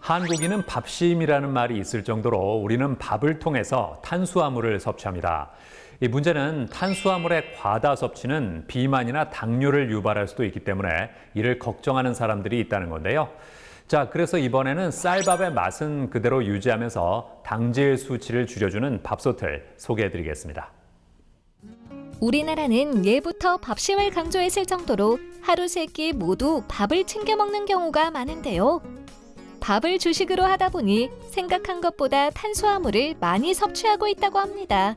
한국인은 밥심이라는 말이 있을 정도로 우리는 밥을 통해서 탄수화물을 섭취합니다. 이 문제는 탄수화물의 과다 섭취는 비만이나 당뇨를 유발할 수도 있기 때문에 이를 걱정하는 사람들이 있다는 건데요. 자, 그래서 이번에는 쌀밥의 맛은 그대로 유지하면서 당질 수치를 줄여주는 밥솥을 소개해드리겠습니다. 우리나라는 예부터 밥심을 강조했을 정도로 하루 세 끼 모두 밥을 챙겨 먹는 경우가 많은데요. 밥을 주식으로 하다 보니 생각한 것보다 탄수화물을 많이 섭취하고 있다고 합니다.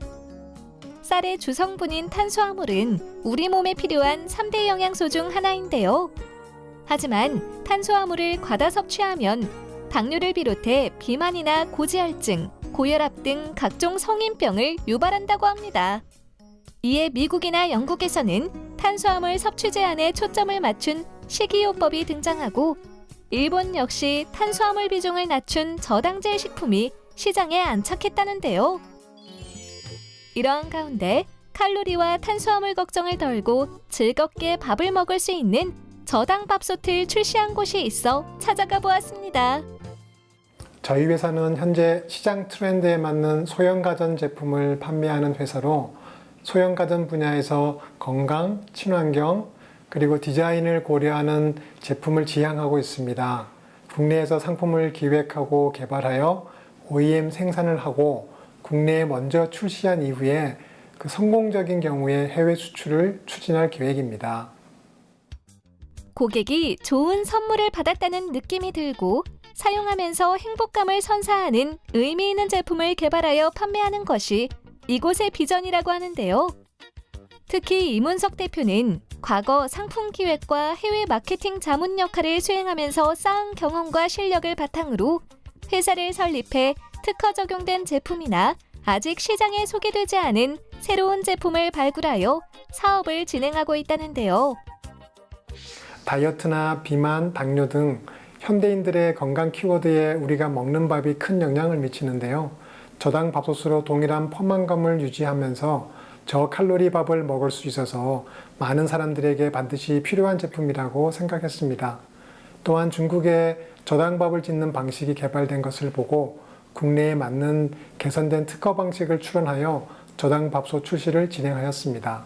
쌀의 주성분인 탄수화물은 우리 몸에 필요한 3대 영양소 중 하나인데요. 하지만 탄수화물을 과다 섭취하면 당뇨를 비롯해 비만이나 고지혈증, 고혈압 등 각종 성인병을 유발한다고 합니다. 이에 미국이나 영국에서는 탄수화물 섭취 제한에 초점을 맞춘 식이요법이 등장하고 일본 역시 탄수화물 비중을 낮춘 저당질 식품이 시장에 안착했다는데요. 이러한 가운데 칼로리와 탄수화물 걱정을 덜고 즐겁게 밥을 먹을 수 있는 저당 밥솥을 출시한 곳이 있어 찾아가 보았습니다. 저희 회사는 현재 시장 트렌드에 맞는 소형 가전 제품을 판매하는 회사로 소형 가전 분야에서 건강, 친환경, 그리고 디자인을 고려하는 제품을 지향하고 있습니다. 국내에서 상품을 기획하고 개발하여 OEM 생산을 하고 국내에 먼저 출시한 이후에 그 성공적인 경우에 해외 수출을 추진할 계획입니다. 고객이 좋은 선물을 받았다는 느낌이 들고 사용하면서 행복감을 선사하는 의미 있는 제품을 개발하여 판매하는 것이 이곳의 비전이라고 하는데요. 특히 이문석 대표는 과거 상품 기획과 해외 마케팅 자문 역할을 수행하면서 쌓은 경험과 실력을 바탕으로 회사를 설립해 특허 적용된 제품이나 아직 시장에 소개되지 않은 새로운 제품을 발굴하여 사업을 진행하고 있다는데요. 다이어트나 비만, 당뇨 등 현대인들의 건강 키워드에 우리가 먹는 밥이 큰 영향을 미치는데요. 저당 밥솥으로 동일한 포만감을 유지하면서 저칼로리 밥을 먹을 수 있어서 많은 사람들에게 반드시 필요한 제품이라고 생각했습니다. 또한 중국에 저당밥을 짓는 방식이 개발된 것을 보고 국내에 맞는 개선된 특허 방식을 출원하여 저당밥솥 출시를 진행하였습니다.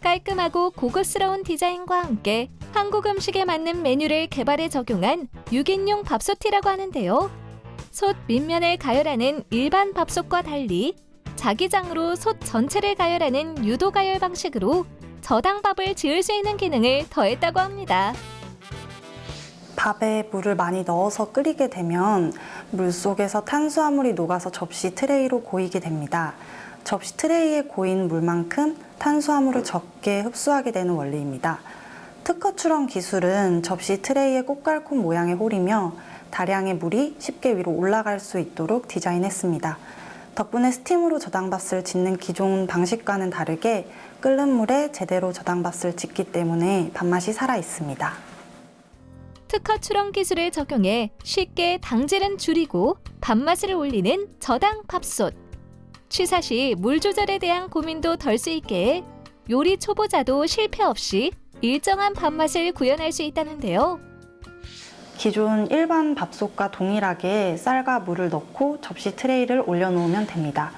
깔끔하고 고급스러운 디자인과 함께 한국 음식에 맞는 메뉴를 개발해 적용한 6인용 밥솥이라고 하는데요. 솥 밑면을 가열하는 일반 밥솥과 달리 자기장으로 솥 전체를 가열하는 유도 가열 방식으로 저당밥을 지을 수 있는 기능을 더했다고 합니다. 밥에 물을 많이 넣어서 끓이게 되면 물 속에서 탄수화물이 녹아서 접시 트레이로 고이게 됩니다. 접시 트레이에 고인 물만큼 탄수화물을 적게 흡수하게 되는 원리입니다. 특허 출원 기술은 접시 트레이에 꽃갈콘 모양의 홀이며 다량의 물이 쉽게 위로 올라갈 수 있도록 디자인했습니다. 덕분에 스팀으로 저당밥을 짓는 기존 방식과는 다르게 끓는 물에 제대로 저당밥을 짓기 때문에 밥맛이 살아 있습니다. 특허 출원 기술을 적용해 쉽게 당질은 줄이고 밥맛을 올리는 저당 밥솥. 취사 시 물 조절에 대한 고민도 덜 수 있게 요리 초보자도 실패 없이 일정한 밥맛을 구현할 수 있다는데요. 기존 일반 밥솥과 동일하게 쌀과 물을 넣고 접시 트레이를 올려놓으면 됩니다.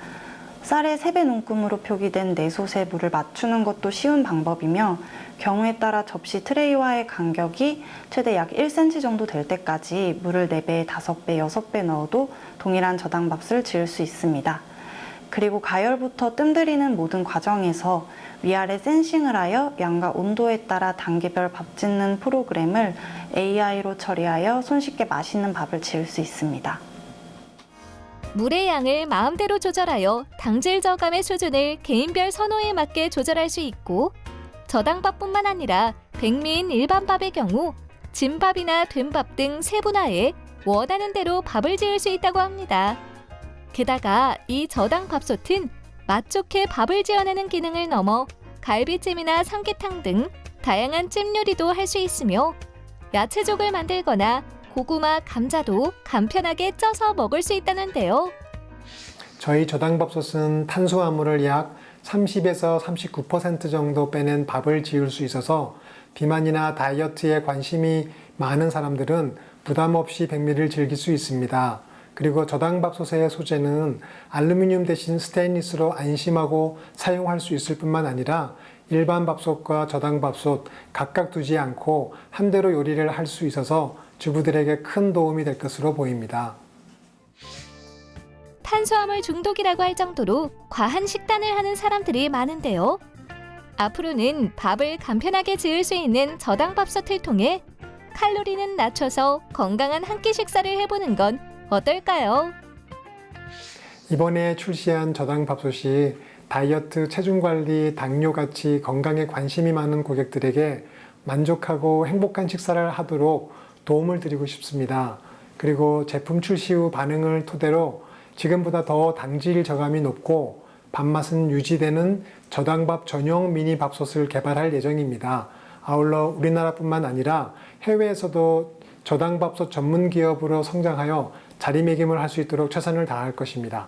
쌀에 3배 눈금으로 표기된 내솥에 물을 맞추는 것도 쉬운 방법이며 경우에 따라 접시 트레이와의 간격이 최대 약 1cm 정도 될 때까지 물을 4배, 5배, 6배 넣어도 동일한 저당밥을 지을 수 있습니다. 그리고 가열부터 뜸들이는 모든 과정에서 위아래 센싱을 하여 양과 온도에 따라 단계별 밥 짓는 프로그램을 AI로 처리하여 손쉽게 맛있는 밥을 지을 수 있습니다. 물의 양을 마음대로 조절하여 당질 저감의 수준을 개인별 선호에 맞게 조절할 수 있고 저당밥뿐만 아니라 백미인 일반 밥의 경우 진밥이나 된밥 등 세분화해 원하는 대로 밥을 지을 수 있다고 합니다. 게다가 이 저당 밥솥은 맛 좋게 밥을 지어내는 기능을 넘어 갈비찜이나 삼계탕 등 다양한 찜 요리도 할 수 있으며 야채족을 만들거나 고구마, 감자도 간편하게 쪄서 먹을 수 있다는데요. 저희 저당밥솥은 탄수화물을 약 30에서 39% 정도 빼낸 밥을 지을 수 있어서 비만이나 다이어트에 관심이 많은 사람들은 부담 없이 백미를 즐길 수 있습니다. 그리고 저당밥솥의 소재는 알루미늄 대신 스테인리스로 안심하고 사용할 수 있을 뿐만 아니라 일반 밥솥과 저당밥솥 각각 두지 않고 한 대로 요리를 할 수 있어서 주부들에게 큰 도움이 될 것으로 보입니다. 탄수화물 중독이라고 할 정도로 과한 식단을 하는 사람들이 많은데요. 앞으로는 밥을 간편하게 지을 수 있는 저당밥솥을 통해 칼로리는 낮춰서 건강한 한 끼 식사를 해보는 건 어떨까요? 이번에 출시한 저당밥솥이 다이어트, 체중관리, 당뇨같이 건강에 관심이 많은 고객들에게 만족하고 행복한 식사를 하도록 도움을 드리고 싶습니다. 그리고 제품 출시 후 반응을 토대로 지금보다 더 당질 저감이 높고 밥맛은 유지되는 저당밥 전용 미니 밥솥을 개발할 예정입니다. 아울러 우리나라뿐만 아니라 해외에서도 저당밥솥 전문 기업으로 성장하여 자리매김을 할 수 있도록 최선을 다할 것입니다.